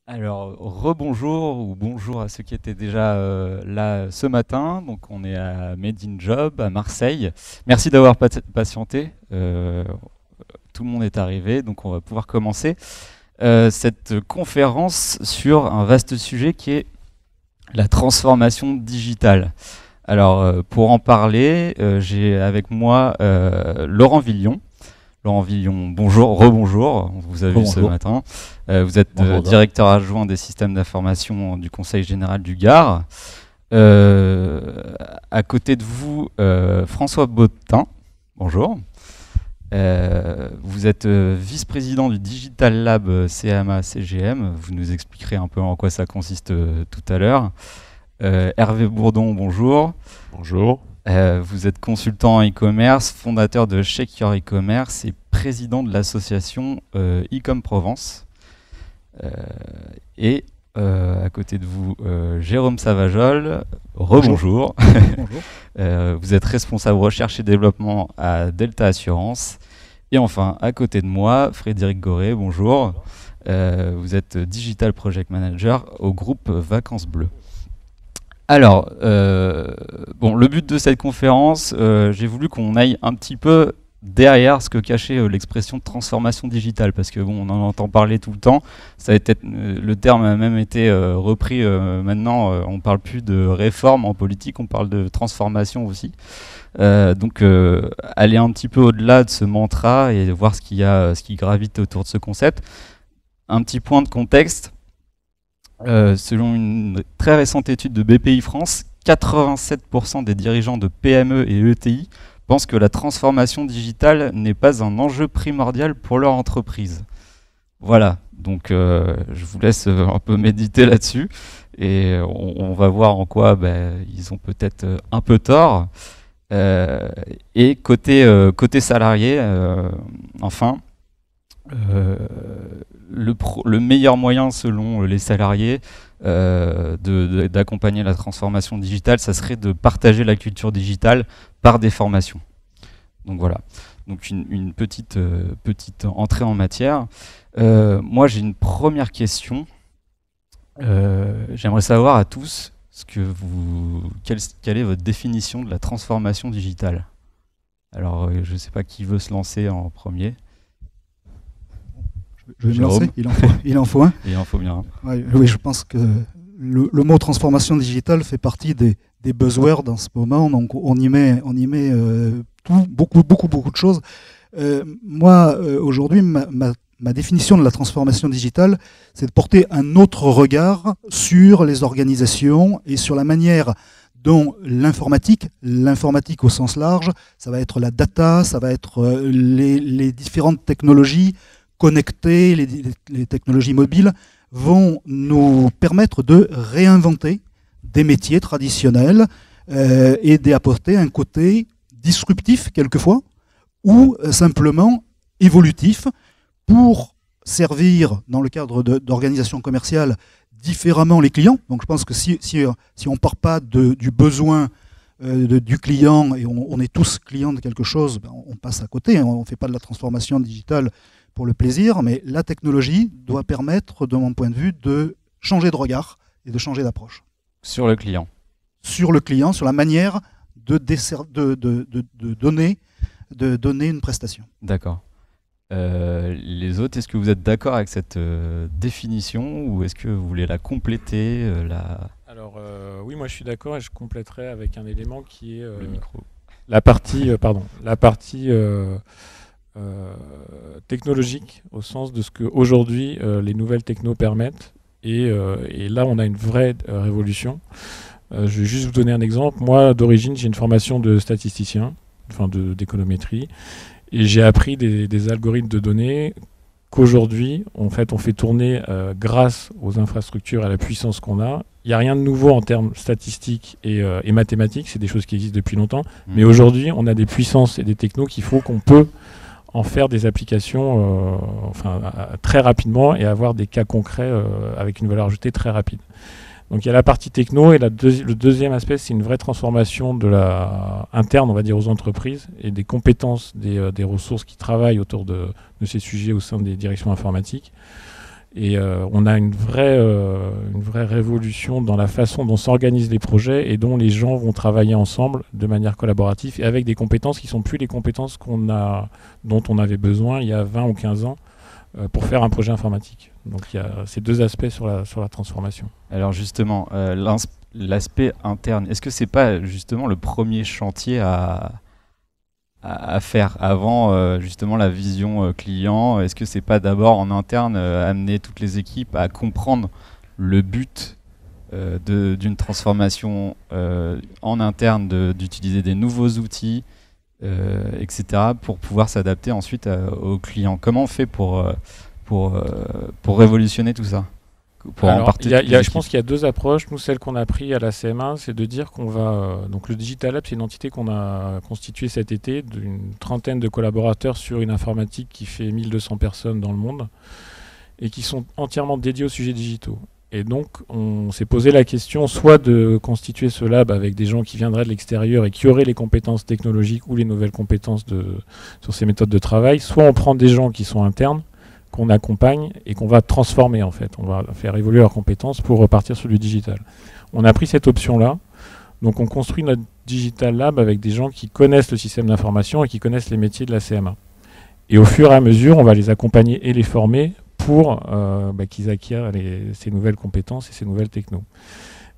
Alors, rebonjour ou bonjour à ceux qui étaient déjà là ce matin. Donc, on est à Made in Job à Marseille. Merci d'avoir patienté. Tout le monde est arrivé, donc on va pouvoir commencer cette conférence sur un vaste sujet qui est la transformation digitale. Alors, pour en parler, j'ai avec moi Laurent Villon. Laurent Villon, bonjour, rebonjour, on vous a vu ce matin. Vous êtes directeur adjoint des systèmes d'information du Conseil général du Gard. À côté de vous, François Bottin, bonjour. Vous êtes vice-président du Digital Lab CMA-CGM. Vous nous expliquerez un peu en quoi ça consiste tout à l'heure. Hervé Bourdon, bonjour. Bonjour. Vous êtes consultant en e-commerce, fondateur de Check Your E-commerce et président de l'association e-com Provence. Et à côté de vous, Jérôme Savajol, rebonjour. Bonjour. Vous êtes responsable recherche et développement à Delta Assurance. Et enfin, à côté de moi, Frédéric Goré, bonjour. Vous êtes Digital Project Manager au groupe Vacances Bleues. Alors, le but de cette conférence, j'ai voulu qu'on aille un petit peu derrière ce que cachait l'expression de transformation digitale, parce que on en entend parler tout le temps. Ça a été, le terme a même été repris maintenant. On ne parle plus de réforme en politique, on parle de transformation aussi. Donc, aller un petit peu au-delà de ce mantra et voir ce qui gravite autour de ce concept. Un petit point de contexte. Selon une très récente étude de BPI France, 87% des dirigeants de PME et ETI pensent que la transformation digitale n'est pas un enjeu primordial pour leur entreprise. Voilà, donc je vous laisse un peu méditer là-dessus et on va voir en quoi ils ont peut-être un peu tort. Et côté salarié, enfin, le meilleur moyen selon les salariés d'accompagner la transformation digitale, ça serait de partager la culture digitale par des formations. Donc voilà, donc une petite entrée en matière. Moi j'ai une première question. J'aimerais savoir à tous quelle est votre définition de la transformation digitale. Alors je ne sais pas qui veut se lancer en premier. Je vais me lancer, il en faut un. Il en faut bien un. Ouais, oui, je pense que le mot transformation digitale fait partie des buzzwords en ce moment, donc on y met beaucoup de choses. Moi, aujourd'hui, ma définition de la transformation digitale, c'est de porter un autre regard sur les organisations et sur la manière dont l'informatique au sens large, ça va être la data, ça va être les différentes technologies connectées, les technologies mobiles, vont nous permettre de réinventer des métiers traditionnels et d'apporter un côté disruptif quelquefois ou simplement évolutif pour servir dans le cadre d'organisations commerciales différemment les clients. Donc je pense que si on ne part pas du besoin du client et on est tous clients de quelque chose, on passe à côté, on ne fait pas de la transformation digitale pour le plaisir, mais la technologie doit permettre, de mon point de vue, de changer de regard et de changer d'approche. Sur le client. Sur le client, sur la manière de donner une prestation. D'accord. Les autres, est-ce que vous êtes d'accord avec cette définition ou est-ce que vous voulez la compléter Alors oui, moi je suis d'accord et je compléterai avec un élément qui est le micro. la partie technologique, au sens de ce qu'aujourd'hui les nouvelles technos permettent. Et là, on a une vraie révolution. Je vais juste vous donner un exemple. Moi, d'origine, j'ai une formation de statisticien, enfin d'économétrie, et j'ai appris des algorithmes de données qu'aujourd'hui, en fait, on fait tourner grâce aux infrastructures et à la puissance qu'on a. Il n'y a rien de nouveau en termes statistiques et mathématiques, c'est des choses qui existent depuis longtemps. Mais aujourd'hui, on a des puissances et des technos qu'il faut qu'on peut en faire des applications très rapidement et avoir des cas concrets avec une valeur ajoutée très rapide. Donc il y a la partie techno et le deuxième aspect, c'est une vraie transformation interne, on va dire, aux entreprises et des compétences des ressources qui travaillent autour de ces sujets au sein des directions informatiques. Et on a une vraie révolution dans la façon dont s'organisent les projets et dont les gens vont travailler ensemble de manière collaborative et avec des compétences qui ne sont plus les compétences dont on avait besoin il y a 20 ou 15 ans pour faire un projet informatique. Donc il y a ces deux aspects sur la transformation. Alors justement, l'aspect interne, est-ce que c'est pas justement le premier chantier à faire avant justement la vision client? Est-ce que c'est pas d'abord en interne amener toutes les équipes à comprendre le but d'une transformation en interne, d'utiliser des nouveaux outils, etc., pour pouvoir s'adapter ensuite aux clients? Comment on fait pour révolutionner tout ça? Je pense qu'il y a deux approches. Nous, celle qu'on a pris à la CM1, c'est de dire qu'on va... donc le Digital Lab, c'est une entité qu'on a constituée cet été d'une 30aine de collaborateurs sur une informatique qui fait 1200 personnes dans le monde et qui sont entièrement dédiés aux sujets digitaux. Et donc, on s'est posé la question soit de constituer ce lab avec des gens qui viendraient de l'extérieur et qui auraient les compétences technologiques ou les nouvelles compétences sur ces méthodes de travail, soit on prend des gens qui sont internes, qu'on accompagne et qu'on va transformer en fait. On va faire évoluer leurs compétences pour repartir sur du digital. On a pris cette option-là. Donc on construit notre Digital Lab avec des gens qui connaissent le système d'information et qui connaissent les métiers de la CMA. Et au fur et à mesure, on va les accompagner et les former pour qu'ils acquièrent ces nouvelles compétences et ces nouvelles technos.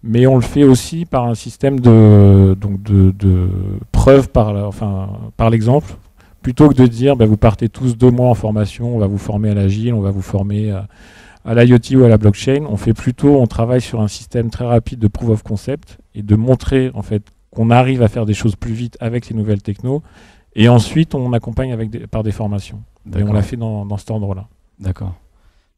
Mais on le fait aussi par un système de preuve par l'exemple. Plutôt que de dire vous partez tous 2 mois en formation, on va vous former à l'agile, on va vous former à l'IoT ou à la blockchain, on travaille sur un système très rapide de proof of concept et de montrer en fait qu'on arrive à faire des choses plus vite avec ces nouvelles technos. Et ensuite, on accompagne par des formations. Et on l'a fait dans cet ordre-là. D'accord.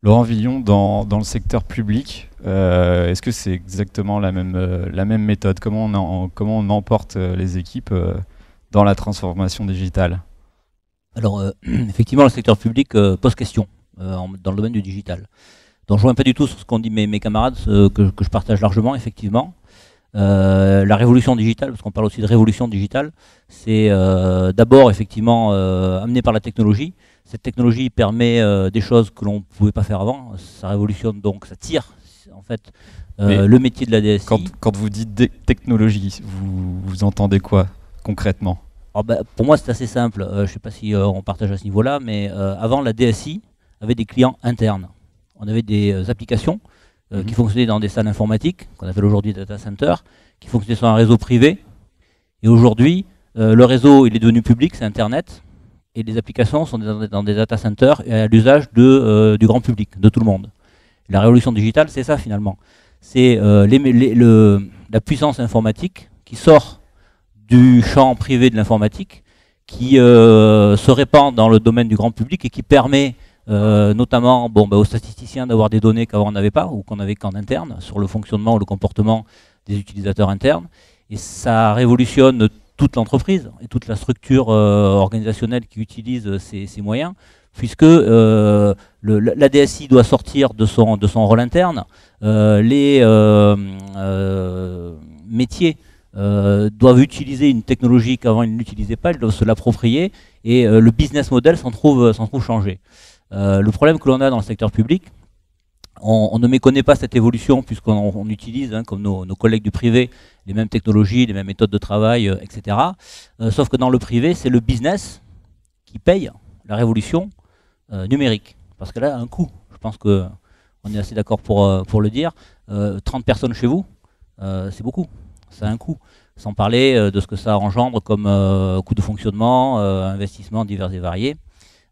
Laurent Villon, dans le secteur public, est-ce que c'est exactement la même méthode? Comment on emporte les équipes dans la transformation digitale? Alors, effectivement, le secteur public pose question dans le domaine du digital. Donc, je ne reviens pas du tout sur ce qu'ont dit mes camarades, que je partage largement, effectivement. La révolution digitale, parce qu'on parle aussi de révolution digitale, c'est d'abord, effectivement, amené par la technologie. Cette technologie permet des choses que l'on ne pouvait pas faire avant. Ça révolutionne donc, ça tire, en fait, le métier de la DSI. Quand vous dites technologie, vous entendez quoi, concrètement? Alors pour moi, c'est assez simple. Je ne sais pas si on partage à ce niveau-là, mais avant, la DSI avait des clients internes. On avait des applications qui fonctionnaient dans des salles informatiques, qu'on appelle aujourd'hui data center, qui fonctionnaient sur un réseau privé. Et aujourd'hui, le réseau il est devenu public, c'est Internet, et les applications sont dans des data centers et à l'usage du grand public, de tout le monde. La révolution digitale, c'est ça finalement. C'est la puissance informatique qui sort du champ privé de l'informatique, qui se répand dans le domaine du grand public et qui permet notamment aux statisticiens d'avoir des données qu'avant on n'avait pas ou qu'on n'avait qu'en interne sur le fonctionnement ou le comportement des utilisateurs internes. Et ça révolutionne toute l'entreprise et toute la structure organisationnelle qui utilise ces moyens, puisque la DSI doit sortir de son rôle interne, les métiers doivent utiliser une technologie qu'avant ils n'utilisaient pas, ils doivent se l'approprier et le business model s'en trouve changé. Le problème que l'on a dans le secteur public, on ne méconnaît pas cette évolution puisqu'on utilise, comme nos collègues du privé, les mêmes technologies, les mêmes méthodes de travail, etc. Sauf que dans le privé, c'est le business qui paye la révolution numérique. Parce qu'elle a un coût. Je pense qu'on est assez d'accord pour le dire. 30 personnes chez vous, c'est beaucoup. Ça a un coût. Sans parler de ce que ça engendre comme coût de fonctionnement, investissements divers et variés.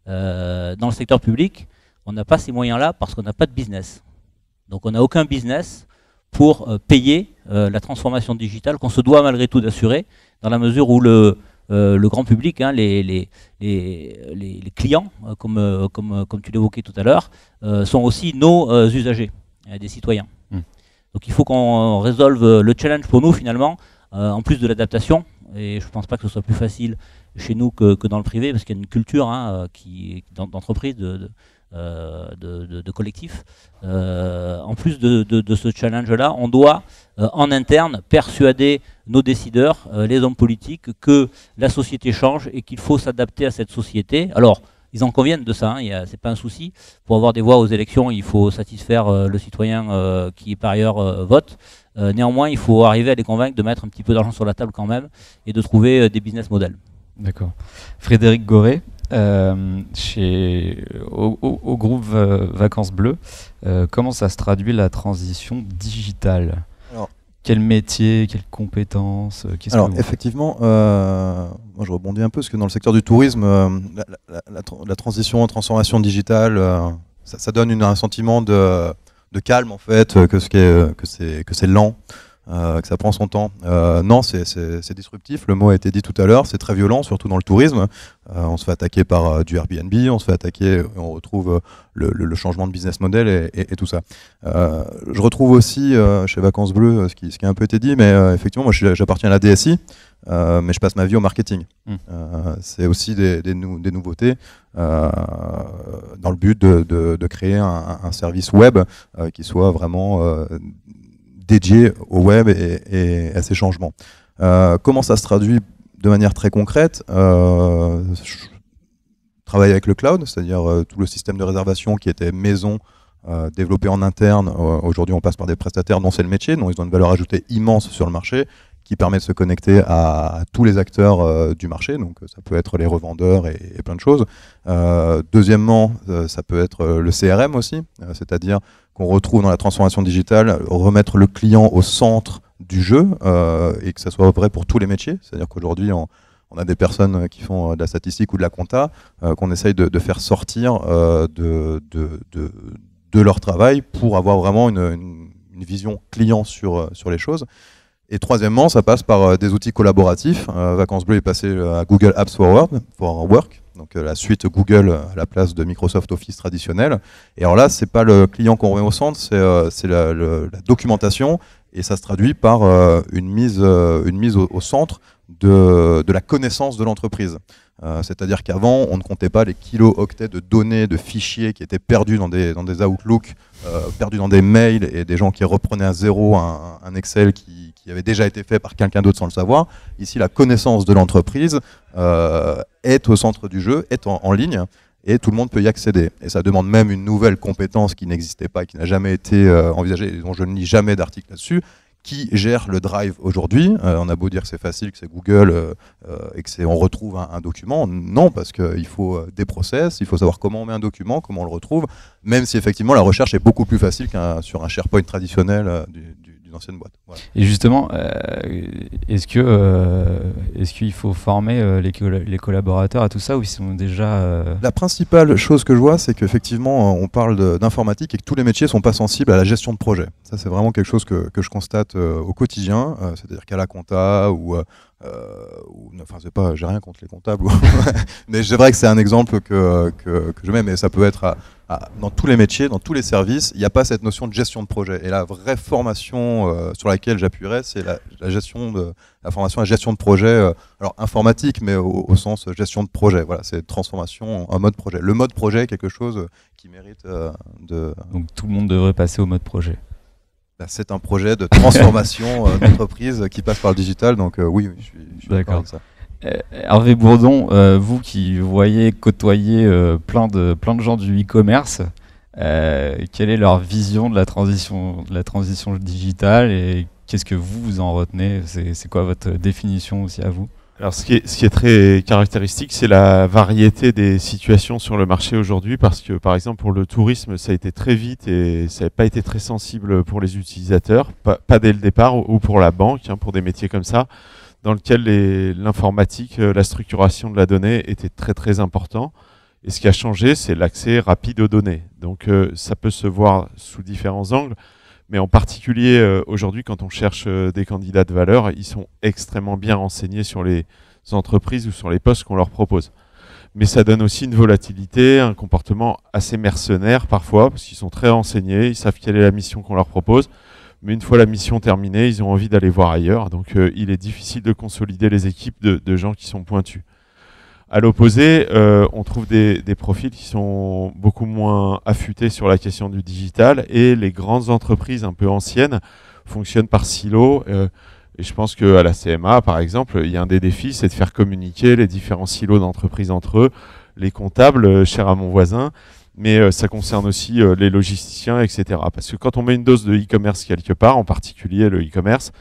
Dans le secteur public, on n'a pas ces moyens-là parce qu'on n'a pas de business. Donc on n'a aucun business pour payer la transformation digitale qu'on se doit malgré tout d'assurer, dans la mesure où le grand public, les clients, comme tu l'évoquais tout à l'heure, sont aussi nos usagers, des citoyens. Donc il faut qu'on résolve le challenge pour nous finalement, en plus de l'adaptation, et je ne pense pas que ce soit plus facile chez nous que dans le privé, parce qu'il y a une culture d'entreprise de collectif. En plus de ce challenge-là, on doit en interne persuader nos décideurs, les hommes politiques, que la société change et qu'il faut s'adapter à cette société. Alors, ils en conviennent de ça, hein, c'est pas un souci. Pour avoir des voix aux élections, il faut satisfaire le citoyen qui par ailleurs vote. Néanmoins, il faut arriver à les convaincre de mettre un petit peu d'argent sur la table quand même et de trouver des business models. D'accord. Frédéric Goré, au groupe Vacances Bleues, comment ça se traduit la transition digitale ? Alors, quel métier, quelles compétences effectivement, moi je rebondis un peu parce que dans le secteur du tourisme, la transition en transformation digitale, ça donne un sentiment de calme en fait, que c'est lent. Que ça prend son temps. Non, c'est disruptif, le mot a été dit tout à l'heure, c'est très violent, surtout dans le tourisme. On se fait attaquer par du Airbnb, on se fait attaquer, on retrouve le changement de business model et tout ça. Je retrouve aussi chez Vacances Bleues ce qui a un peu été dit, mais effectivement, moi j'appartiens à la DSI, mais je passe ma vie au marketing. C'est aussi des nouveautés dans le but de créer un service web qui soit vraiment dédié au web et à ces changements. Comment ça se traduit de manière très concrète? Travailler avec le cloud, c'est-à-dire tout le système de réservation qui était maison, développé en interne. Aujourd'hui, on passe par des prestataires dont c'est le métier, dont ils ont une valeur ajoutée immense sur le marché, qui permet de se connecter à tous les acteurs du marché. Donc ça peut être les revendeurs et plein de choses. Deuxièmement, ça peut être le CRM aussi, c'est-à-dire qu'on retrouve dans la transformation digitale, remettre le client au centre du jeu et que ça soit vrai pour tous les métiers. C'est-à-dire qu'aujourd'hui, on a des personnes qui font de la statistique ou de la compta qu'on essaye de faire sortir de leur travail pour avoir vraiment une vision client sur les choses. Et troisièmement, ça passe par des outils collaboratifs. Vacances Bleues est passé à Google Apps for Work, donc la suite Google à la place de Microsoft Office traditionnel. Et alors là, c'est pas le client qu'on remet au centre, c'est la documentation, et ça se traduit par une mise au centre de la connaissance de l'entreprise. C'est-à-dire qu'avant, on ne comptait pas les kilo-octets de données, de fichiers qui étaient perdus dans des Outlook, perdus dans des mails, et des gens qui reprenaient à zéro un Excel qui avait déjà été fait par quelqu'un d'autre sans le savoir. Ici, la connaissance de l'entreprise est au centre du jeu, est en ligne, et tout le monde peut y accéder. Et ça demande même une nouvelle compétence qui n'existait pas, qui n'a jamais été envisagée, et dont je ne lis jamais d'article là-dessus. Qui gère le Drive aujourd'hui? On a beau dire que c'est facile, que c'est Google et que on retrouve un document. Non, parce qu'il faut des process, il faut savoir comment on met un document, comment on le retrouve, même si effectivement la recherche est beaucoup plus facile sur un SharePoint traditionnel d'une ancienne boîte. Voilà. Et justement, est-ce qu'il faut former les collaborateurs à tout ça, ou ils sont déjà... La principale chose que je vois, c'est qu'effectivement, on parle d'informatique et que tous les métiers ne sont pas sensibles à la gestion de projet. Ça, c'est vraiment quelque chose que je constate au quotidien, c'est-à-dire qu'à la compta enfin, j'ai rien contre les comptables, mais c'est vrai que c'est un exemple que je mets, mais ça peut être dans tous les métiers, dans tous les services, il n'y a pas cette notion de gestion de projet. Et la vraie formation sur laquelle j'appuierais, c'est la formation à gestion de projet, alors informatique, mais au sens gestion de projet. Voilà, c'est transformation en mode projet. Le mode projet est quelque chose qui mérite Donc tout le monde devrait passer au mode projet. C'est un projet de transformation d'entreprise qui passe par le digital, donc oui, je suis d'accord avec ça. Hervé Bourdon, vous qui voyez côtoyer plein de gens du e-commerce, quelle est leur vision de la transition digitale et qu'est-ce que vous en retenez? C'est quoi votre définition aussi à vous? Alors ce qui est très caractéristique, c'est la variété des situations sur le marché aujourd'hui, parce que par exemple pour le tourisme, ça a été très vite et ça n'a pas été très sensible pour les utilisateurs, pas dès le départ, ou pour la banque, pour des métiers comme ça, dans lequel l'informatique, la structuration de la donnée était très très important. Et ce qui a changé, c'est l'accès rapide aux données. Donc ça peut se voir sous différents angles. Mais en particulier, aujourd'hui, quand on cherche des candidats de valeur, ils sont extrêmement bien renseignés sur les entreprises ou sur les postes qu'on leur propose. Mais ça donne aussi une volatilité, un comportement assez mercenaire parfois, parce qu'ils sont très renseignés, ils savent quelle est la mission qu'on leur propose. Mais une fois la mission terminée, ils ont envie d'aller voir ailleurs. Donc il est difficile de consolider les équipes de gens qui sont pointus. À l'opposé, on trouve des profils qui sont beaucoup moins affûtés sur la question du digital, et les grandes entreprises un peu anciennes fonctionnent par silos. Et je pense qu'à la CMA, par exemple, il y a un des défis, c'est de faire communiquer les différents silos d'entreprises entre eux, les comptables, chers à mon voisin, mais ça concerne aussi les logisticiens, etc. Parce que quand on met une dose de e-commerce quelque part, en particulier le e-commerce,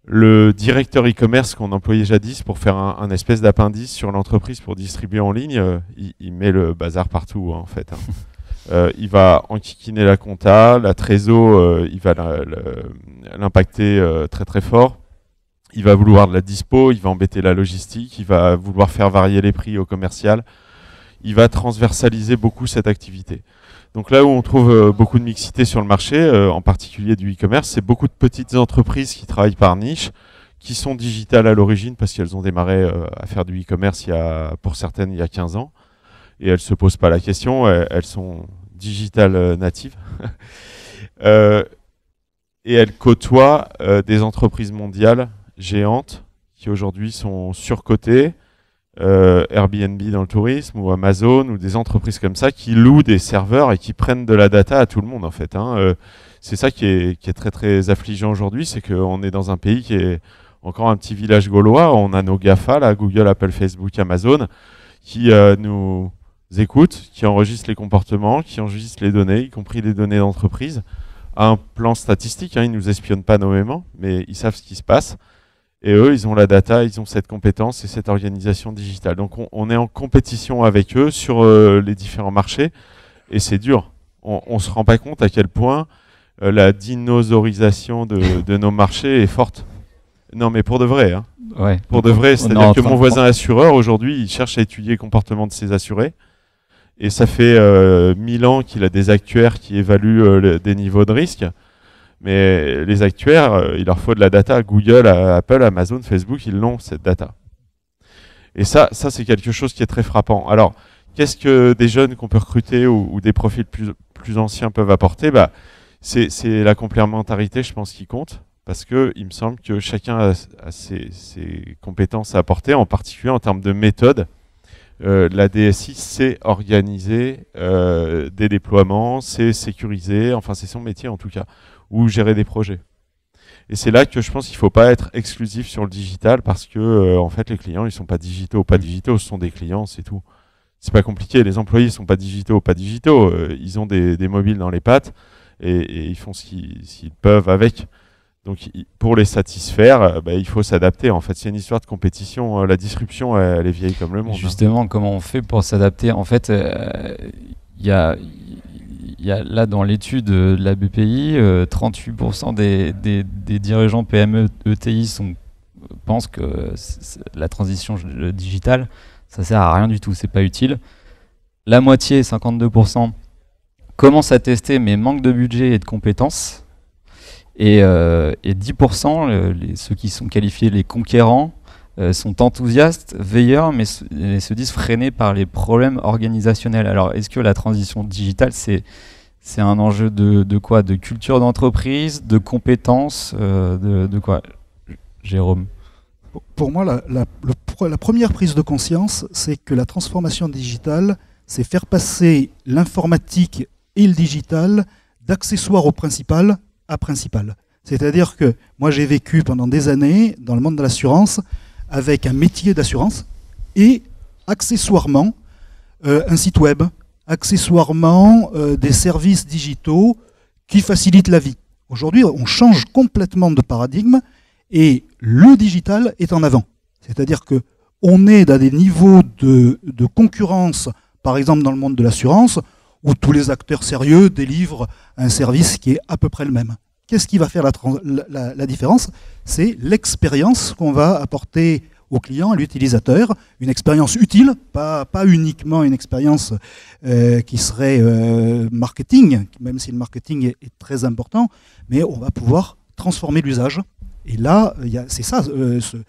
le directeur e-commerce qu'on employait jadis pour faire un espèce d'appendice sur l'entreprise pour distribuer en ligne, il met le bazar partout, hein, en fait. Il va enquiquiner la compta, la trésor, il va l'impacter très très fort. Il va vouloir de la dispo, il va embêter la logistique, il va vouloir faire varier les prix au commercial. Il va transversaliser beaucoup cette activité. Donc là où on trouve beaucoup de mixité sur le marché, en particulier du e-commerce, c'est beaucoup de petites entreprises qui travaillent par niche, qui sont digitales à l'origine parce qu'elles ont démarré à faire du e-commerce pour certaines il y a 15 ans. Et elles ne se posent pas la question, elles sont digital natives. Et elles côtoient des entreprises mondiales géantes qui aujourd'hui sont surcotées, Airbnb dans le tourisme ou Amazon ou des entreprises comme ça qui louent des serveurs et qui prennent de la data à tout le monde en fait. C'est ça qui est très très affligeant aujourd'hui, c'est qu'on est dans un pays qui est encore un petit village gaulois. On a nos GAFA, là, Google, Apple, Facebook, Amazon, qui nous écoutent, qui enregistrent les comportements, qui enregistrent les données, y compris les données d'entreprise, à un plan statistique. Ils ne nous espionnent pas nommément, mais ils savent ce qui se passe. Et eux, ils ont la data, ils ont cette compétence et cette organisation digitale. Donc on est en compétition avec eux sur les différents marchés, et c'est dur. On ne se rend pas compte à quel point la dinosaurisation de nos marchés est forte. Non, mais pour de vrai. Hein. Ouais. Pour de vrai, c'est-à-dire que mon voisin assureur, aujourd'hui, il cherche à étudier le comportement de ses assurés. Et ça fait 1000 ans qu'il a des actuaires qui évaluent des niveaux de risque. Mais les actuaires, il leur faut de la data. Google, Apple, Amazon, Facebook, ils l'ont, cette data. Et ça c'est quelque chose qui est très frappant. Alors, qu'est-ce que des jeunes qu'on peut recruter ou des profils plus anciens peuvent apporter ? C'est la complémentarité, je pense, qui compte. Parce qu'il me semble que chacun a ses compétences à apporter, en particulier en termes de méthode. La DSI sait organiser des déploiements, sait sécuriser, enfin c'est son métier en tout cas, ou gérer des projets. Et c'est là que je pense qu'il ne faut pas être exclusif sur le digital parce que en fait les clients ils sont pas digitaux, ce sont des clients, c'est tout. C'est pas compliqué, les employés sont pas digitaux, ils ont des mobiles dans les pattes et ils font ce qu'ils peuvent avec. Donc pour les satisfaire, il faut s'adapter. En fait, c'est une histoire de compétition. La disruption, elle est vieille comme le monde. Justement, comment on fait pour s'adapter ? En fait, il y a là dans l'étude de la BPI, 38% des dirigeants PME ETI pensent que la transition digitale, ça sert à rien du tout, c'est pas utile. La moitié, 52%, commencent à tester mais manquent de budget et de compétences. Et 10%, ceux qui sont qualifiés les conquérants, sont enthousiastes, veilleurs, mais se disent freinés par les problèmes organisationnels. Alors, est-ce que la transition digitale, c'est un enjeu de quoi ? De culture d'entreprise, de compétences, de quoi ? Jérôme ? Pour moi, la première prise de conscience, c'est que la transformation digitale, c'est faire passer l'informatique et le digital d'accessoire au principal à principal. C'est-à-dire que moi j'ai vécu pendant des années dans le monde de l'assurance avec un métier d'assurance et accessoirement un site web, accessoirement des services digitaux qui facilitent la vie. Aujourd'hui, on change complètement de paradigme et le digital est en avant. C'est-à-dire qu'on est dans des niveaux de concurrence, par exemple dans le monde de l'assurance, où tous les acteurs sérieux délivrent un service qui est à peu près le même. Qu'est-ce qui va faire la différence ? C'est l'expérience qu'on va apporter au client, à l'utilisateur, une expérience utile, pas uniquement une expérience qui serait marketing, même si le marketing est très important, mais on va pouvoir transformer l'usage. Et là, c'est ça,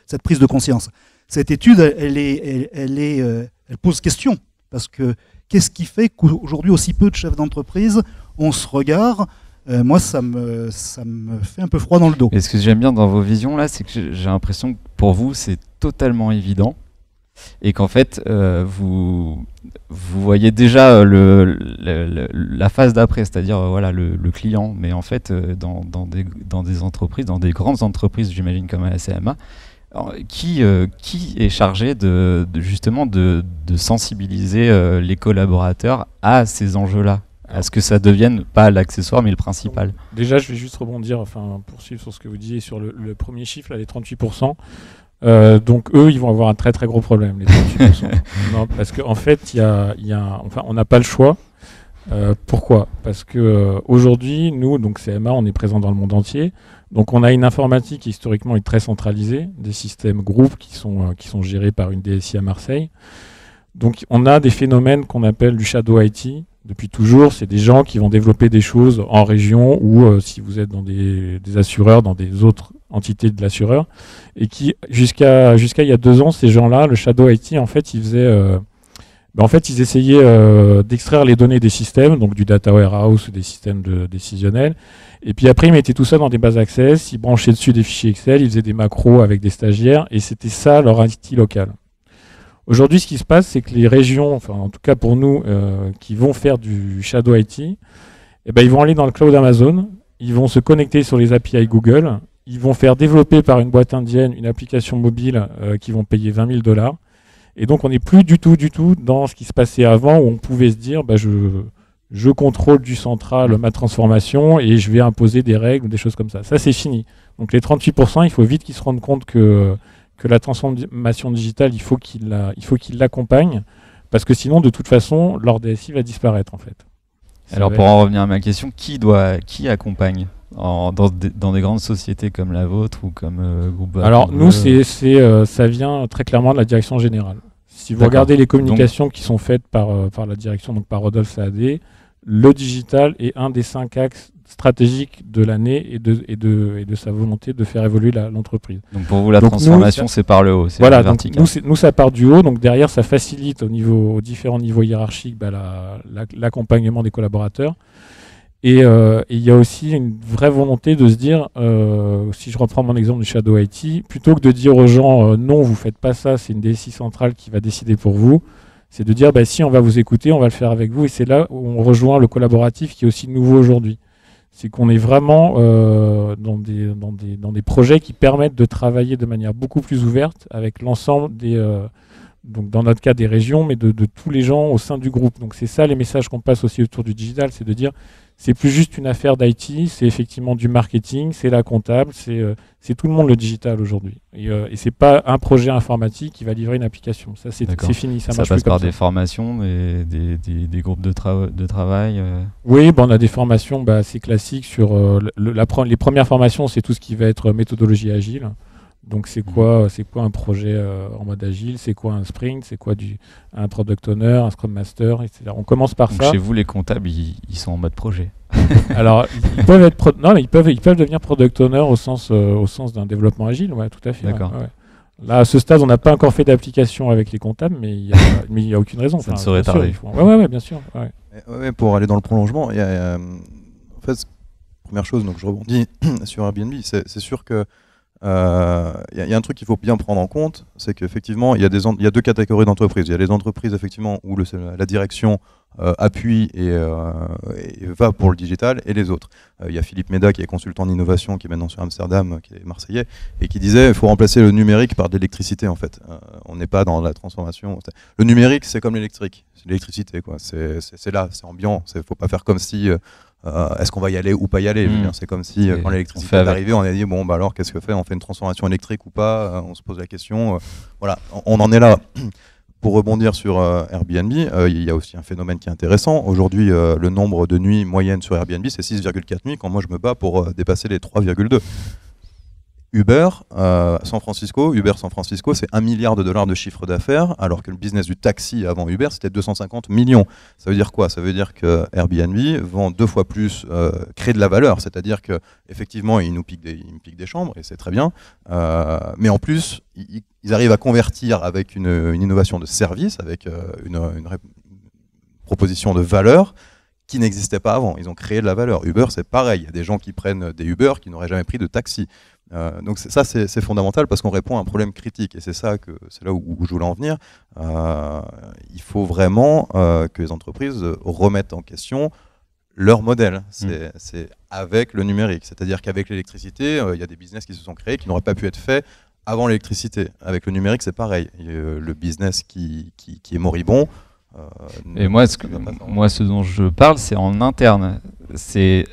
cette prise de conscience. Cette étude, elle pose question, parce que qu'est-ce qui fait qu'aujourd'hui, aussi peu de chefs d'entreprise ont ce regard ? Moi, ça me fait un peu froid dans le dos. Et ce que j'aime bien dans vos visions, là, c'est que j'ai l'impression que pour vous, c'est totalement évident. et qu'en fait vous voyez déjà la phase d'après, c'est-à-dire voilà le client, mais en fait dans des entreprises, dans des grandes entreprises, j'imagine comme à la CMA, qui est chargé justement de sensibiliser les collaborateurs à ces enjeux-là, à ce que ça devienne pas l'accessoire mais le principal. Déjà, je vais juste rebondir, enfin poursuivre sur ce que vous disiez sur le premier chiffre, là, les 38%. Donc eux, ils vont avoir un très très gros problème, les 38%. Non, parce qu'en fait, on n'a pas le choix. Pourquoi ? Parce que aujourd'hui, nous, donc CMA, on est présent dans le monde entier. Donc on a une informatique qui historiquement est très centralisée, des systèmes groupes qui sont gérés par une DSI à Marseille. Donc on a des phénomènes qu'on appelle du shadow IT. Depuis toujours, c'est des gens qui vont développer des choses en région ou si vous êtes dans des assureurs, dans des autres entités de l'assureur, et qui jusqu'à il y a 2 ans, ces gens-là, le shadow IT, en fait, ils essayaient d'extraire les données des systèmes, donc du data warehouse, des systèmes décisionnels, et puis après ils mettaient tout ça dans des bases Access, ils branchaient dessus des fichiers Excel, ils faisaient des macros avec des stagiaires, et c'était ça leur IT local. Aujourd'hui, ce qui se passe, c'est que les régions, enfin en tout cas pour nous, qui vont faire du shadow IT, ils vont aller dans le cloud Amazon, ils vont se connecter sur les API Google, ils vont faire développer par une boîte indienne une application mobile qui vont payer $20,000. Et donc on n'est plus du tout dans ce qui se passait avant, où on pouvait se dire je contrôle du central ma transformation et je vais imposer des règles ou des choses comme ça. Ça, c'est fini. Donc les 38%, il faut vite qu'ils se rendent compte que la transformation digitale, il faut qu'ils l'accompagnent, parce que sinon, de toute façon, leur DSI va disparaître en fait. Alors pour en revenir à ma question, qui accompagne dans des grandes sociétés comme la vôtre ou comme groupe? Alors nous, ça vient très clairement de la direction générale. Si vous regardez les communications qui sont faites par la direction, donc par Rodolphe Saadé, le digital est un des 5 axes stratégiques de l'année et de sa volonté de faire évoluer l'entreprise. Donc pour vous, la transformation, c'est par le haut, c'est voilà, vertical. Nous, ça part du haut, donc derrière, ça facilite aux différents niveaux hiérarchiques l'accompagnement des collaborateurs. Et il y a aussi une vraie volonté de se dire, si je reprends mon exemple du Shadow IT, plutôt que de dire aux gens non, vous faites pas ça, c'est une DSI centrale qui va décider pour vous, c'est de dire si on va vous écouter, on va le faire avec vous. Et c'est là où on rejoint le collaboratif qui est aussi nouveau aujourd'hui. C'est qu'on est vraiment dans des projets qui permettent de travailler de manière beaucoup plus ouverte avec l'ensemble donc dans notre cas des régions, mais de tous les gens au sein du groupe. Donc c'est ça les messages qu'on passe aussi autour du digital, c'est de dire c'est plus juste une affaire d'IT, c'est effectivement du marketing, c'est la comptable, c'est tout le monde le digital aujourd'hui. Et c'est pas un projet informatique qui va livrer une application. Ça c'est fini, ça marche plus comme ça. Ça passe par des formations, des groupes de travail. Oui, on a des formations assez classiques sur les premières formations, c'est tout ce qui va être méthodologie agile. Donc c'est quoi un projet en mode agile, c'est quoi un sprint, c'est quoi un product owner, un scrum master, etc. On commence par donc ça. Chez vous, les comptables, ils sont en mode projet. Alors ils peuvent ils peuvent devenir product owner au sens d'un développement agile, ouais, tout à fait. D'accord. Ouais. Là, à ce stade, on n'a pas encore fait d'application avec les comptables, mais il y a aucune raison. Ça ne saurait tarder. Ouais, bien sûr. Ouais. Ouais, pour aller dans le prolongement, il y a, en fait, première chose, donc je rebondis sur Airbnb, c'est sûr que y a un truc qu'il faut bien prendre en compte, c'est qu'effectivement, il y a 2 catégories d'entreprises. Il y a les entreprises effectivement où la direction appuie et va pour le digital, et les autres. Il y a Philippe Méda qui est consultant en innovation, qui est maintenant sur Amsterdam, qui est marseillais, et qui disait il faut remplacer le numérique par de l'électricité en fait. On n'est pas dans la transformation. Le numérique, c'est comme l'électrique, c'est l'électricité quoi. C'est là, c'est ambiant. Il ne faut pas faire comme si est-ce qu'on va y aller ou pas y aller. C'est comme si quand l'électricité est arrivée, on a dit bon bah alors qu'est-ce que fait? On fait une transformation électrique ou pas? On se pose la question. Voilà, on en est là. Pour rebondir sur Airbnb, il y a aussi un phénomène qui est intéressant. Aujourd'hui, le nombre de nuits moyennes sur Airbnb, c'est 6,4 nuits, quand moi je me bats pour dépasser les 3,2. Uber San Francisco, c'est $1 milliard de chiffre d'affaires, alors que le business du taxi avant Uber, c'était 250 millions. Ça veut dire quoi? Ça veut dire que Airbnb vend 2 fois plus, crée de la valeur, c'est-à-dire qu'effectivement, ils nous piquent des chambres, et c'est très bien, mais en plus, ils arrivent à convertir avec une innovation de service, avec une proposition de valeur qui n'existait pas avant. Ils ont créé de la valeur. Uber, c'est pareil. Il y a des gens qui prennent des Uber qui n'auraient jamais pris de taxi. Donc ça, c'est fondamental parce qu'on répond à un problème critique. Et c'est là où je voulais en venir. Il faut vraiment que les entreprises remettent en question leur modèle. C'est avec le numérique. C'est-à-dire qu'avec l'électricité, il y a des business qui se sont créés qui n'auraient pas pu être faits avant l'électricité. Avec le numérique, c'est pareil. Le business qui est moribond. Et moi, ce dont je parle, c'est en interne.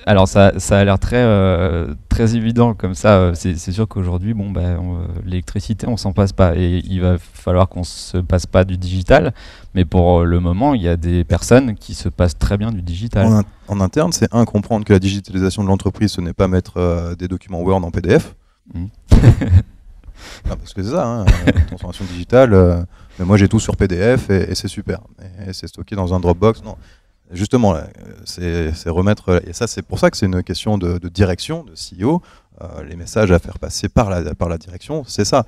Alors ça a l'air très évident comme ça. C'est sûr qu'aujourd'hui, l'électricité, on s'en passe pas. Et il va falloir qu'on se passe pas du digital. Mais pour le moment, il y a des personnes qui se passent très bien du digital. En interne, c'est comprendre que la digitalisation de l'entreprise, ce n'est pas mettre des documents Word en PDF. Non, parce que c'est ça, transformation digitale. Mais moi, j'ai tout sur PDF et c'est super. Et c'est stocké dans un Dropbox. Non, justement, c'est remettre. Et ça, c'est pour ça que c'est une question de direction, de CEO. Les messages à faire passer par la direction, c'est ça.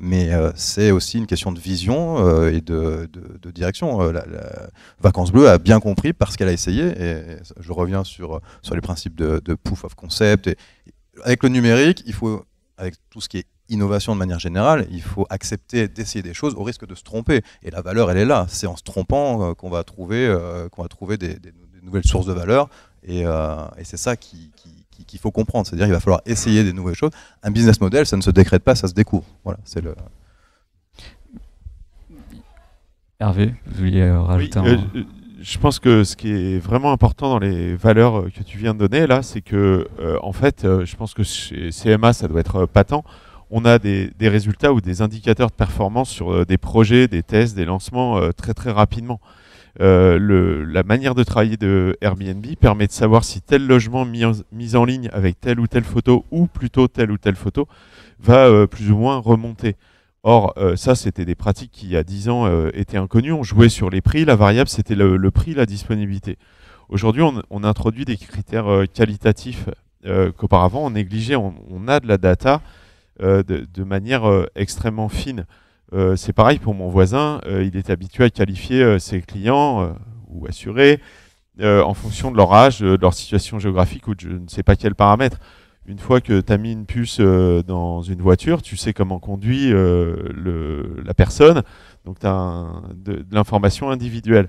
Mais c'est aussi une question de vision et de direction. Vacances Bleues a bien compris parce qu'elle a essayé. Et je reviens sur les principes de proof of concept. Et avec le numérique, il faut, avec tout ce qui est innovation de manière générale, il faut accepter d'essayer des choses au risque de se tromper. Et la valeur, elle est là. C'est en se trompant qu'on va trouver des nouvelles sources de valeur. Et c'est ça qu'il faut comprendre. C'est-à-dire qu'il va falloir essayer des nouvelles choses. Un business model, ça ne se décrète pas, ça se découvre. Voilà, c'est le... Hervé, vous vouliez rajouter je pense que ce qui est vraiment important dans les valeurs que tu viens de donner, là, c'est que, en fait, je pense que chez CMA, ça doit être patent. On a des résultats ou des indicateurs de performance sur des projets, des tests, des lancements très très rapidement. La manière de travailler de Airbnb permet de savoir si tel logement mis en ligne avec telle ou telle photo, ou plutôt telle ou telle photo, va plus ou moins remonter. Or, ça, c'était des pratiques qui, il y a 10 ans, étaient inconnues. On jouait sur les prix. La variable, c'était le prix, la disponibilité. Aujourd'hui, on introduit des critères qualitatifs qu'auparavant, on négligeait. On a de la data de manière extrêmement fine. C'est pareil pour mon voisin. Il est habitué à qualifier ses clients ou assurés en fonction de leur âge, de leur situation géographique ou de je ne sais pas quel paramètre. Une fois que tu as mis une puce dans une voiture, tu sais comment conduit la personne, donc tu as de l'information individuelle.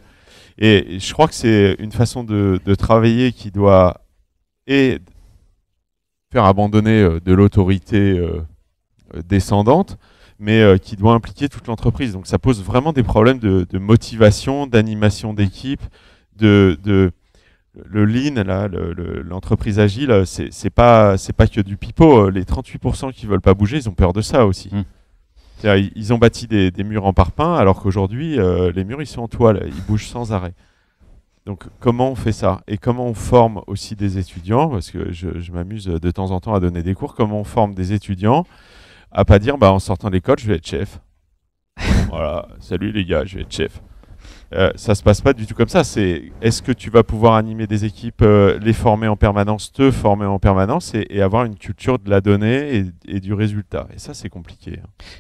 Et je crois que c'est une façon de travailler qui doit et faire abandonner de l'autorité descendante, mais qui doit impliquer toute l'entreprise. Donc ça pose vraiment des problèmes de motivation, d'animation d'équipe, le lean, l'entreprise agile, c'est pas que du pipeau. Les 38% qui veulent pas bouger, ils ont peur de ça aussi. Ils ont bâti des murs en parpaing, alors qu'aujourd'hui, les murs, ils sont en toile, ils bougent sans arrêt. Donc, comment on fait ça? Et comment on forme aussi des étudiants? Parce que je m'amuse de temps en temps à donner des cours. Comment on forme des étudiants à pas dire, en sortant de l'école, je vais être chef. Voilà, salut les gars, je vais être chef. Ça se passe pas du tout comme ça. Est-ce que tu vas pouvoir animer des équipes, les former en permanence, te former en permanence et avoir une culture de la donnée et du résultat. Et ça, c'est compliqué.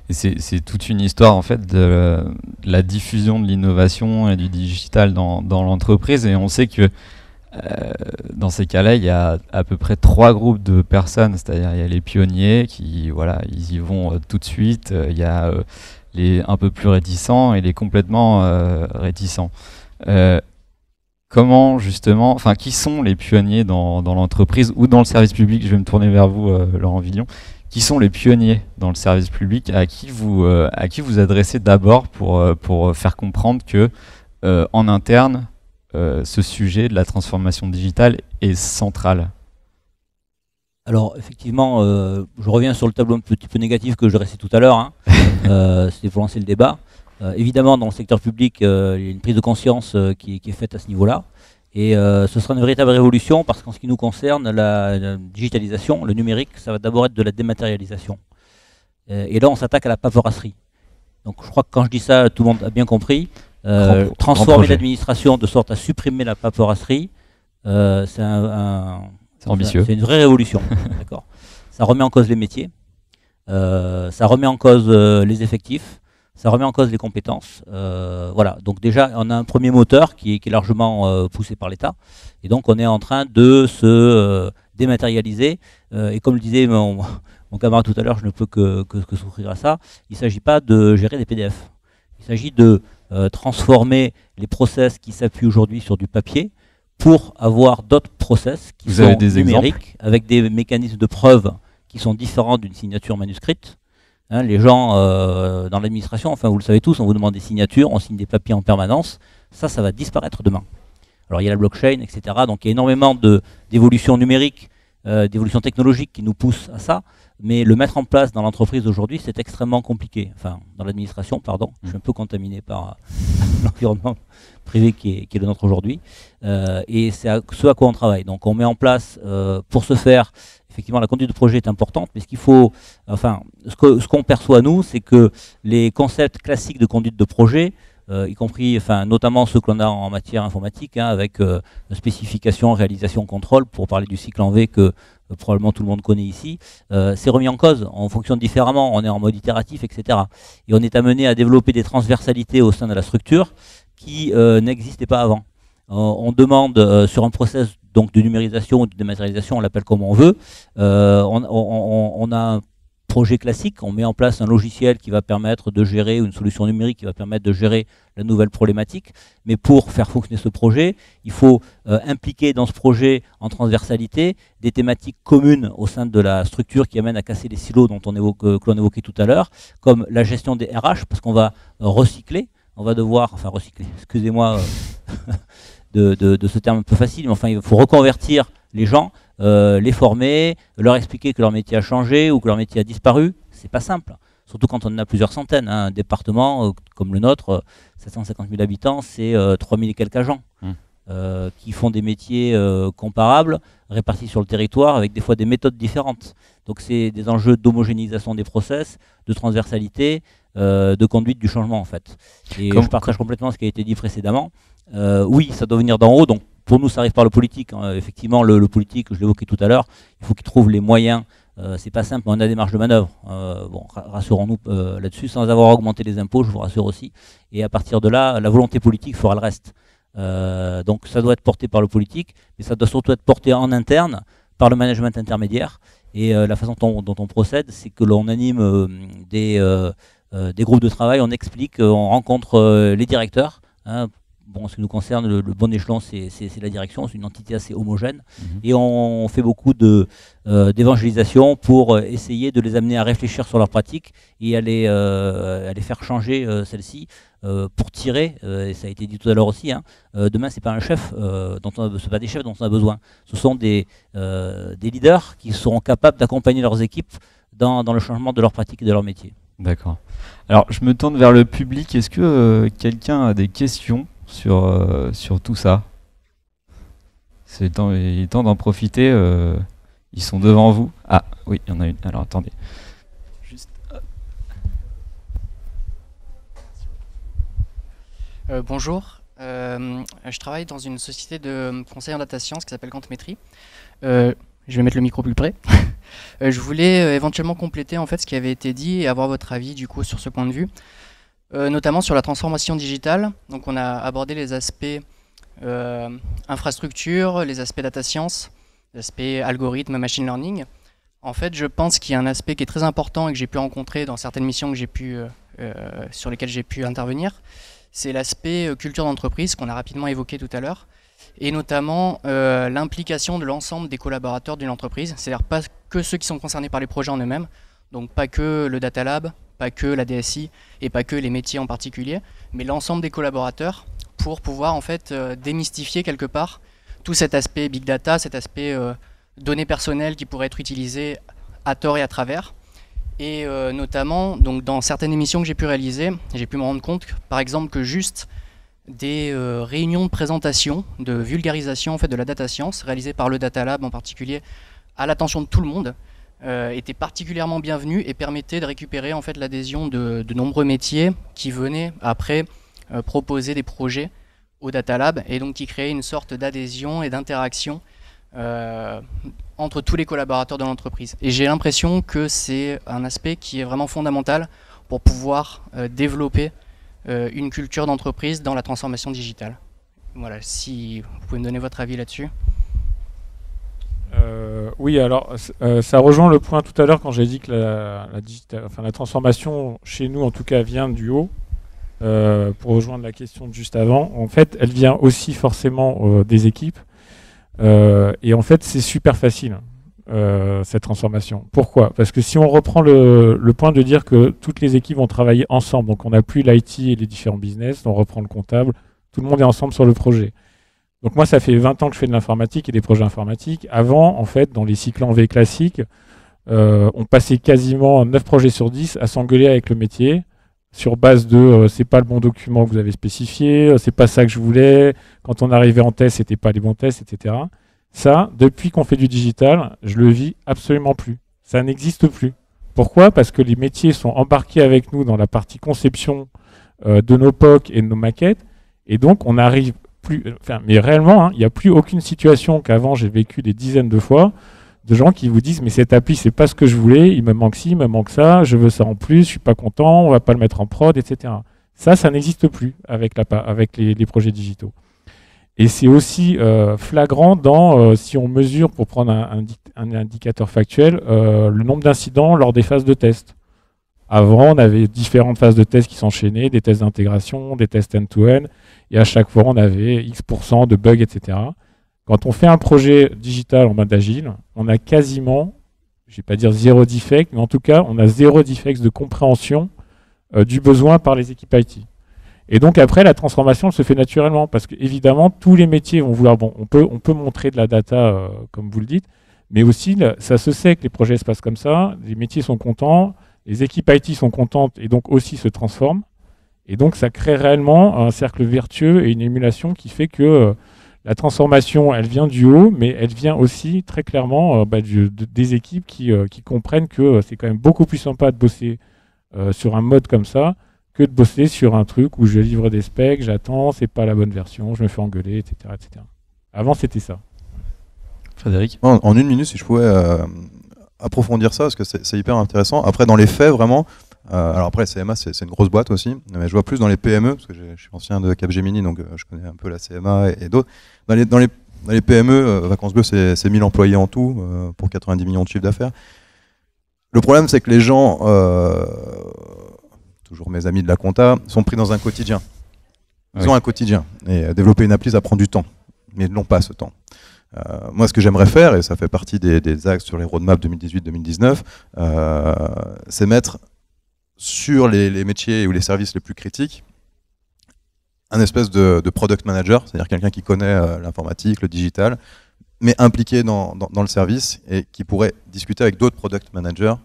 Et c'est toute une histoire en fait de la diffusion de l'innovation et du digital dans l'entreprise. Et on sait que dans ces cas-là, il y a à peu près 3 groupes de personnes. C'est-à-dire il y a les pionniers qui, ils y vont tout de suite. Il y a les un peu plus réticents et les complètement réticents. Comment justement, qui sont les pionniers dans l'entreprise ou dans le service public? Je vais me tourner vers vous, Laurent Villon. Qui sont les pionniers dans le service public à qui vous adressez d'abord pour faire comprendre que en interne, ce sujet de la transformation digitale est central? Alors effectivement, je reviens sur le tableau un petit peu négatif que je dressais tout à l'heure. C'était pour lancer le débat. Évidemment, dans le secteur public, il y a une prise de conscience qui est faite à ce niveau-là. Et ce sera une véritable révolution parce qu'en ce qui nous concerne, la digitalisation, le numérique, ça va d'abord être de la dématérialisation. Et là, on s'attaque à la paperasserie. Donc je crois que quand je dis ça, tout le monde a bien compris. Transformer l'administration de sorte à supprimer la paperasserie, c'est ambitieux. C'est une vraie révolution. D'accord. Ça remet en cause les métiers, ça remet en cause les effectifs, ça remet en cause les compétences. Voilà. Donc déjà, on a un premier moteur qui est largement poussé par l'État. Et donc, on est en train de se dématérialiser. Et comme le disait mon mon camarade tout à l'heure, je ne peux que souscrire à ça. Il ne s'agit pas de gérer des PDF. Il s'agit de transformer les process qui s'appuient aujourd'hui sur du papier pour avoir d'autres process qui sont numériques, avec des mécanismes de preuve qui sont différents d'une signature manuscrite. Hein, les gens dans l'administration, enfin vous le savez tous, on vous demande des signatures, on signe des papiers en permanence. Ça va disparaître demain. Alors il y a la blockchain, etc. Donc il y a énormément d'évolutions numériques, d'évolutions technologiques qui nous poussent à ça. Mais le mettre en place dans l'entreprise aujourd'hui, c'est extrêmement compliqué. Enfin, dans l'administration, pardon. Je suis un peu contaminé par l'environnement privé qui est le nôtre aujourd'hui. Et c'est ce à quoi on travaille. Donc on met en place, pour ce faire, effectivement, la conduite de projet est importante. Mais ce qu'il faut, enfin, ce qu'on perçoit nous, c'est que les concepts classiques de conduite de projet, y compris, enfin, notamment ceux que l'on a en matière informatique, hein, avec spécification, réalisation, contrôle, pour parler du cycle en V que probablement tout le monde connaît ici, c'est remis en cause, on fonctionne différemment, on est en mode itératif, etc. Et on est amené à développer des transversalités au sein de la structure qui n'existaient pas avant. On demande sur un process donc, de numérisation ou de dématérialisation, on l'appelle comme on veut, on a un projet classique, on met en place un logiciel qui va permettre de gérer, une solution numérique qui va permettre de gérer la nouvelle problématique, mais pour faire fonctionner ce projet, il faut impliquer dans ce projet en transversalité des thématiques communes au sein de la structure qui amènent à casser les silos que l'on évoquait tout à l'heure, comme la gestion des RH, parce qu'on va recycler, on va devoir, enfin recycler, excusez-moi de ce terme un peu facile, mais enfin il faut reconvertir les gens, les former, leur expliquer que leur métier a changé ou que leur métier a disparu. C'est pas simple, surtout quand on en a plusieurs centaines. Hein. Un département comme le nôtre, 750 000 habitants, c'est 3000 et quelques agents qui font des métiers comparables, répartis sur le territoire avec des fois des méthodes différentes. Donc c'est des enjeux d'homogénéisation des process, de transversalité, de conduite du changement en fait. Et je partage complètement ce qui a été dit précédemment. Oui, ça doit venir d'en haut, donc pour nous ça arrive par le politique. Hein. Effectivement, le politique, je l'évoquais tout à l'heure, il faut qu'il trouve les moyens. C'est pas simple, mais on a des marges de manœuvre. Bon, rassurons-nous là-dessus, sans avoir augmenté les impôts, je vous rassure aussi. Et à partir de là, la volonté politique fera le reste. Donc ça doit être porté par le politique, mais ça doit surtout être porté en interne par le management intermédiaire. Et la façon dont on procède, c'est que l'on anime des groupes de travail, on explique, on rencontre les directeurs. Hein. Bon, en ce qui nous concerne, le bon échelon, c'est la direction, c'est une entité assez homogène. Et on fait beaucoup d'évangélisation pour essayer de les amener à réfléchir sur leurs pratiques et à les faire changer celles-ci pour tirer, et ça a été dit tout à l'heure aussi, hein, demain, c'est pas un chef, c'est pas des chefs dont on a besoin. Ce sont des leaders qui seront capables d'accompagner leurs équipes dans le changement de leurs pratiques et de leur métier. D'accord. Alors, je me tourne vers le public. Est-ce que quelqu'un a des questions sur tout ça? Il est temps d'en profiter. Ils sont devant vous. Ah, oui, il y en a une. Alors, attendez. Juste... Bonjour. Je travaille dans une société de conseil en data science qui s'appelle Quantmetry. Je vais mettre le micro plus près. Je voulais éventuellement compléter en fait ce qui avait été dit et avoir votre avis du coup sur ce point de vue, notamment sur la transformation digitale. Donc on a abordé les aspects infrastructure, les aspects data science, les aspects algorithme, machine learning. En fait, je pense qu'il y a un aspect qui est très important et que j'ai pu rencontrer dans certaines missions que sur lesquelles j'ai pu intervenir. C'est l'aspect culture d'entreprise qu'on a rapidement évoqué tout à l'heure. Et notamment l'implication de l'ensemble des collaborateurs d'une entreprise, c'est-à-dire pas que ceux qui sont concernés par les projets en eux-mêmes, donc pas que le Data Lab, pas que la DSI et pas que les métiers en particulier, mais l'ensemble des collaborateurs pour pouvoir en fait démystifier quelque part tout cet aspect Big Data, cet aspect données personnelles qui pourraient être utilisées à tort et à travers. Et notamment, donc, dans certaines émissions que j'ai pu réaliser, j'ai pu me rendre compte, par exemple, que juste des réunions de présentation, de vulgarisation en fait, de la data science, réalisées par le Data Lab en particulier, à l'attention de tout le monde, étaient particulièrement bienvenues et permettaient de récupérer en fait, l'adhésion de nombreux métiers qui venaient après proposer des projets au Data Lab et donc qui créaient une sorte d'adhésion et d'interaction entre tous les collaborateurs de l'entreprise. Et j'ai l'impression que c'est un aspect qui est vraiment fondamental pour pouvoir développer une culture d'entreprise dans la transformation digitale. Voilà, si vous pouvez me donner votre avis là-dessus. Oui, alors ça rejoint le point tout à l'heure quand j'ai dit que la transformation chez nous, en tout cas, vient du haut. Pour rejoindre la question de juste avant, en fait, elle vient aussi forcément des équipes. Et en fait, c'est super facile, cette transformation. Pourquoi? Parce que si on reprend le point de dire que toutes les équipes vont travailler ensemble, donc on n'a plus l'IT et les différents business, on reprend le comptable, tout le monde est ensemble sur le projet. Donc moi, ça fait 20 ans que je fais de l'informatique et des projets informatiques. Avant, en fait, dans les cycles en V classiques, on passait quasiment 9 projets sur 10 à s'engueuler avec le métier sur base de c'est pas le bon document que vous avez spécifié, c'est pas ça que je voulais, quand on arrivait en test, c'était pas les bons tests, etc. Ça, depuis qu'on fait du digital, je le vis absolument plus. Ça n'existe plus. Pourquoi? Parce que les métiers sont embarqués avec nous dans la partie conception de nos POC et de nos maquettes, et donc on arrive plus, mais réellement, il n'y a plus aucune situation qu'avant j'ai vécu des dizaines de fois, de gens qui vous disent mais cette appli c'est pas ce que je voulais, il me manque ci, il me manque ça, je veux ça en plus, je suis pas content, on va pas le mettre en prod, etc. Ça n'existe plus avec les projets digitaux. Et c'est aussi flagrant dans, si on mesure, pour prendre un indicateur factuel, le nombre d'incidents lors des phases de test. Avant, on avait différentes phases de test qui s'enchaînaient, des tests d'intégration, des tests end-to-end, et à chaque fois, on avait X% de bugs, etc. Quand on fait un projet digital en mode agile, on a quasiment, je ne vais pas dire zéro defect, mais en tout cas, on a zéro defect de compréhension du besoin par les équipes IT. Et donc après, la transformation se fait naturellement, parce qu'évidemment, tous les métiers vont vouloir, bon, on peut montrer de la data, comme vous le dites, mais aussi, ça se sait que les projets se passent comme ça, les métiers sont contents, les équipes IT sont contentes et donc aussi se transforment. Et donc, ça crée réellement un cercle vertueux et une émulation qui fait que la transformation, elle vient du haut, mais elle vient aussi très clairement des équipes qui comprennent que c'est quand même beaucoup plus sympa de bosser sur un mode comme ça que de bosser sur un truc où je livre des specs, j'attends, c'est pas la bonne version, je me fais engueuler, etc. etc. Avant, c'était ça. Frédéric? En une minute, si je pouvais approfondir ça, parce que c'est hyper intéressant. Après, dans les faits, vraiment, alors après, CMA, c'est une grosse boîte aussi, mais je vois plus dans les PME, parce que je suis ancien de Capgemini, donc je connais un peu la CMA et d'autres. Dans les PME, Vacances Bleues, c'est 1000 employés en tout, pour 90 millions de chiffre d'affaires. Le problème, c'est que les gens, toujours mes amis de la compta, sont pris dans un quotidien. Ils ont un quotidien. Et développer une appli, ça prend du temps. Mais ils n'ont pas ce temps. Moi, ce que j'aimerais faire, et ça fait partie des axes sur les roadmaps 2018-2019, c'est mettre sur les métiers ou les services les plus critiques un espèce de product manager, c'est-à-dire quelqu'un qui connaît l'informatique, le digital, mais impliqué dans le service et qui pourrait discuter avec d'autres product managers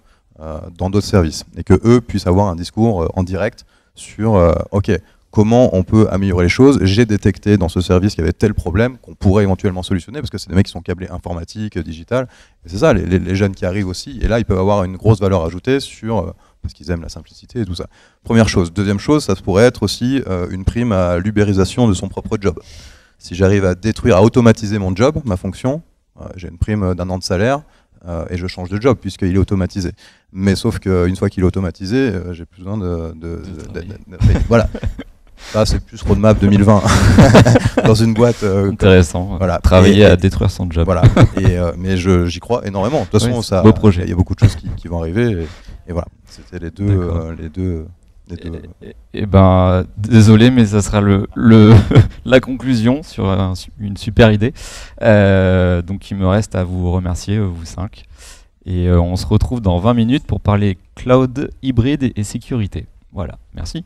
dans d'autres services, et que eux puissent avoir un discours en direct sur ok, comment on peut améliorer les choses. J'ai détecté dans ce service qu'il y avait tel problème qu'on pourrait éventuellement solutionner, parce que c'est des mecs qui sont câblés informatique, digital, et c'est ça, les jeunes qui arrivent aussi, et là ils peuvent avoir une grosse valeur ajoutée sur parce qu'ils aiment la simplicité et tout ça. Première chose. Deuxième chose, ça pourrait être aussi une prime à l'ubérisation de son propre job. Si j'arrive à détruire, à automatiser mon job, ma fonction, j'ai une prime d'1 an de salaire, et je change de job puisqu'il est automatisé. Mais sauf qu'une fois qu'il est automatisé, j'ai plus besoin voilà. Ça, c'est plus roadmap 2020 dans une boîte. Intéressant. Voilà. Travailler à détruire son job. Voilà. Mais j'y crois énormément. De toute façon, ça, beau projet. Il y a beaucoup de choses qui vont arriver. Et voilà. C'était les deux. Et ben, désolé, mais ça sera la conclusion sur une super idée. Donc, il me reste à vous remercier, vous 5. Et on se retrouve dans 20 minutes pour parler cloud, hybride et sécurité. Voilà, merci.